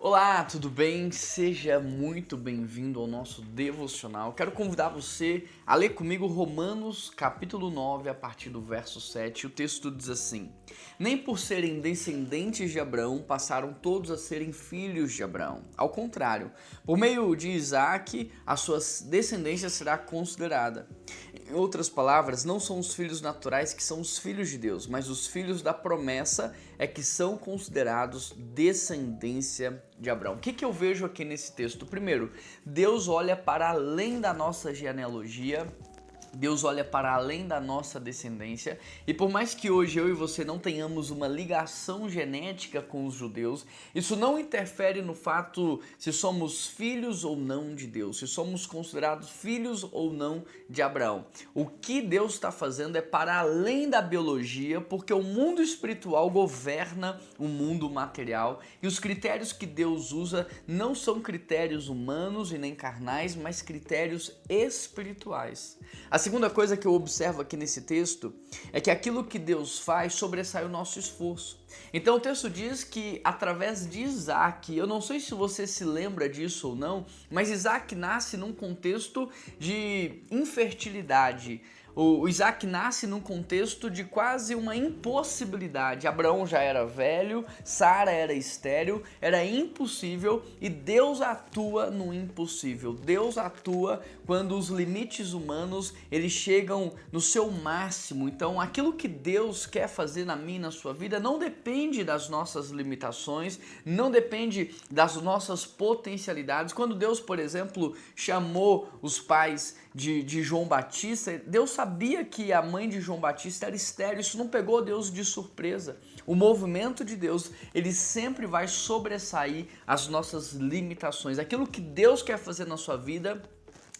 Olá, tudo bem? Seja muito bem-vindo ao nosso devocional. Quero convidar você a ler comigo Romanos capítulo 9, a partir do verso 7. O texto diz assim: Nem por serem descendentes de Abraão passaram todos a serem filhos de Abraão. Ao contrário, por meio de Isaac, a sua descendência será considerada. Em outras palavras, não são os filhos naturais que são os filhos de Deus, mas os filhos da promessa é que são considerados descendência de Abraão. O que eu vejo aqui nesse texto? Primeiro, Deus olha para além da nossa genealogia. Deus olha para além da nossa descendência, e por mais que hoje eu e você não tenhamos uma ligação genética com os judeus, isso não interfere no fato se somos filhos ou não de Deus, se somos considerados filhos ou não de Abraão. O que Deus está fazendo é para além da biologia, porque o mundo espiritual governa o mundo material, e os critérios que Deus usa não são critérios humanos e nem carnais, mas critérios espirituais. A segunda coisa que eu observo aqui nesse texto é que aquilo que Deus faz sobressai o nosso esforço. Então o texto diz que através de Isaac, eu não sei se você se lembra disso ou não, mas Isaac nasce num contexto de infertilidade. O Isaac nasce num contexto de quase uma impossibilidade. Abraão já era velho, Sara era estéril, era impossível, e Deus atua no impossível. Deus atua quando os limites humanos eles chegam no seu máximo. Então aquilo que Deus quer fazer na minha e na sua vida não depende das nossas limitações, não depende das nossas potencialidades. Quando Deus, por exemplo, chamou os pais de João Batista, Deus sabia que a mãe de João Batista era estéril. Isso não pegou Deus de surpresa. O movimento de Deus, ele sempre vai sobressair as nossas limitações. Aquilo que Deus quer fazer na sua vida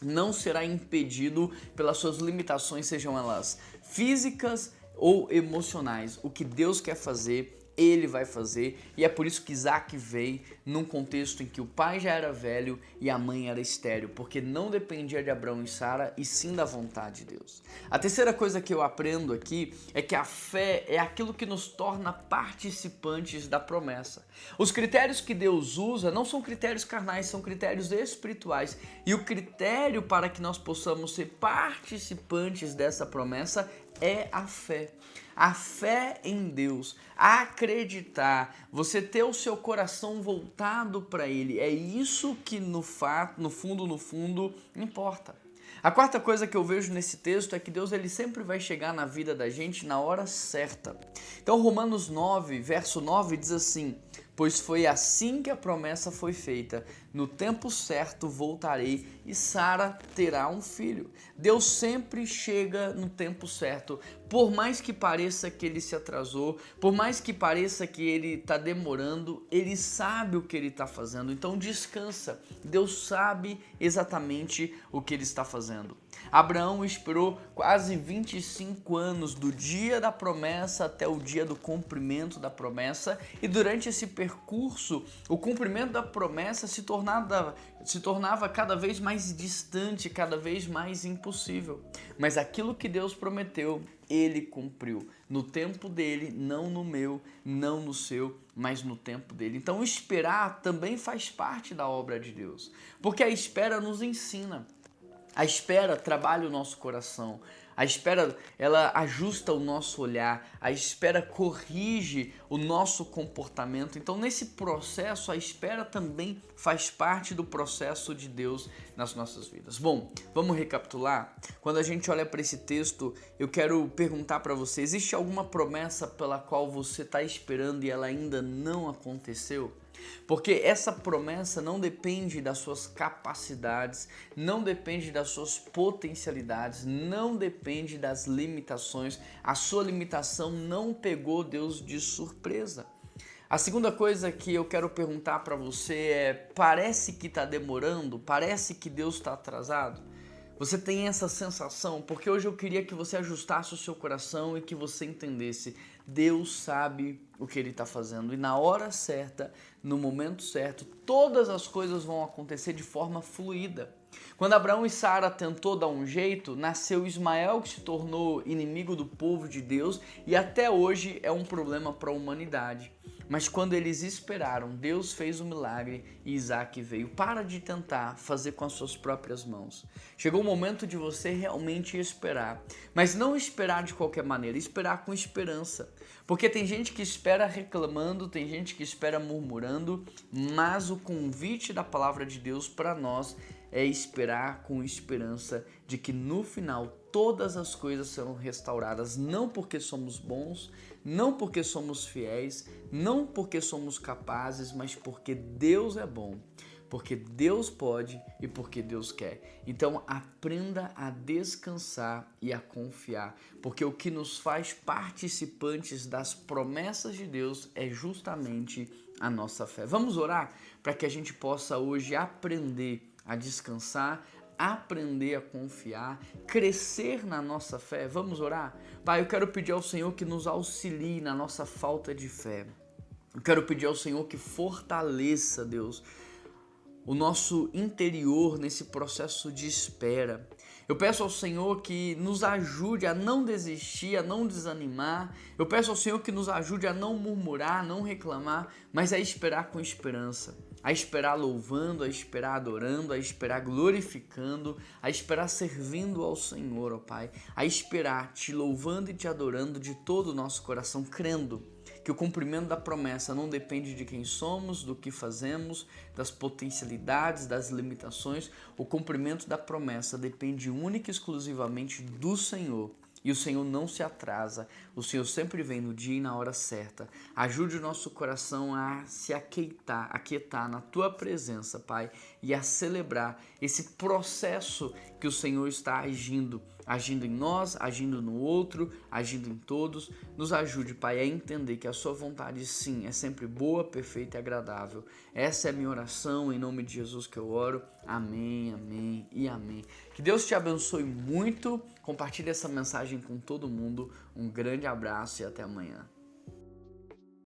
não será impedido pelas suas limitações, sejam elas físicas ou emocionais. O que Deus quer fazer, Ele vai fazer, e é por isso que Isaac veio num contexto em que o pai já era velho e a mãe era estéril, porque não dependia de Abraão e Sara, e sim da vontade de Deus. A terceira coisa que eu aprendo aqui é que a fé é aquilo que nos torna participantes da promessa. Os critérios que Deus usa não são critérios carnais, são critérios espirituais, e o critério para que nós possamos ser participantes dessa promessa é a fé. A fé em Deus, acreditar, você ter o seu coração voltado para Ele, é isso que no fundo, importa. A quarta coisa que eu vejo nesse texto é que Deus ele sempre vai chegar na vida da gente na hora certa. Então Romanos 9, verso 9 diz assim: Pois foi assim que a promessa foi feita, no tempo certo voltarei e Sara terá um filho. Deus sempre chega no tempo certo, por mais que pareça que ele se atrasou, por mais que pareça que ele está demorando, ele sabe o que ele está fazendo, então descansa, Deus sabe exatamente o que ele está fazendo. Abraão esperou quase 25 anos do dia da promessa até o dia do cumprimento da promessa, e durante esse percurso, o cumprimento da promessa se tornava cada vez mais distante, cada vez mais impossível. Mas aquilo que Deus prometeu, Ele cumpriu. No tempo dele, não no meu, não no seu, mas no tempo dele. Então esperar também faz parte da obra de Deus, porque a espera nos ensina. A espera trabalha o nosso coração, a espera ela ajusta o nosso olhar, a espera corrige o nosso comportamento. Então nesse processo a espera também faz parte do processo de Deus nas nossas vidas. Bom, vamos recapitular? Quando a gente olha para esse texto, eu quero perguntar para você, existe alguma promessa pela qual você está esperando e ela ainda não aconteceu? Porque essa promessa não depende das suas capacidades, não depende das suas potencialidades, não depende das limitações. A sua limitação não pegou Deus de surpresa. A segunda coisa que eu quero perguntar para você é: parece que está demorando? Parece que Deus está atrasado? Você tem essa sensação? Porque hoje eu queria que você ajustasse o seu coração e que você entendesse: Deus sabe o que Ele está fazendo, e na hora certa, no momento certo, todas as coisas vão acontecer de forma fluida. Quando Abraão e Sara tentou dar um jeito, nasceu Ismael, que se tornou inimigo do povo de Deus e até hoje é um problema para a humanidade. Mas quando eles esperaram, Deus fez o milagre e Isaac veio. Para de tentar fazer com as suas próprias mãos. Chegou o momento de você realmente esperar. Mas não esperar de qualquer maneira, esperar com esperança. Porque tem gente que espera reclamando, tem gente que espera murmurando, mas o convite da palavra de Deus para nós é esperar com esperança de que no final todas as coisas serão restauradas, não porque somos bons, não porque somos fiéis, não porque somos capazes, mas porque Deus é bom, porque Deus pode e porque Deus quer. Então aprenda a descansar e a confiar, porque o que nos faz participantes das promessas de Deus é justamente a nossa fé. Vamos orar para que a gente possa hoje aprender a descansar, aprender a confiar, crescer na nossa fé. Vamos orar? Pai, eu quero pedir ao Senhor que nos auxilie na nossa falta de fé. Eu quero pedir ao Senhor que fortaleça, Deus, o nosso interior nesse processo de espera. Eu peço ao Senhor que nos ajude a não desistir, a não desanimar. Eu peço ao Senhor que nos ajude a não murmurar, a não reclamar, mas a esperar com esperança. A esperar louvando, a esperar adorando, a esperar glorificando, a esperar servindo ao Senhor, ó Pai. A esperar te louvando e te adorando de todo o nosso coração, crendo que o cumprimento da promessa não depende de quem somos, do que fazemos, das potencialidades, das limitações. O cumprimento da promessa depende única e exclusivamente do Senhor. E o Senhor não se atrasa, o Senhor sempre vem no dia e na hora certa. Ajude o nosso coração a se aquietar na Tua presença, Pai, e a celebrar esse processo que o Senhor está agindo em nós, agindo no outro, agindo em todos. Nos ajude, Pai, a entender que a Sua vontade, sim, é sempre boa, perfeita e agradável. Essa é a minha oração, em nome de Jesus que eu oro. Amém, amém e amém. Que Deus te abençoe muito. Compartilhe essa mensagem com todo mundo. Um grande abraço e até amanhã.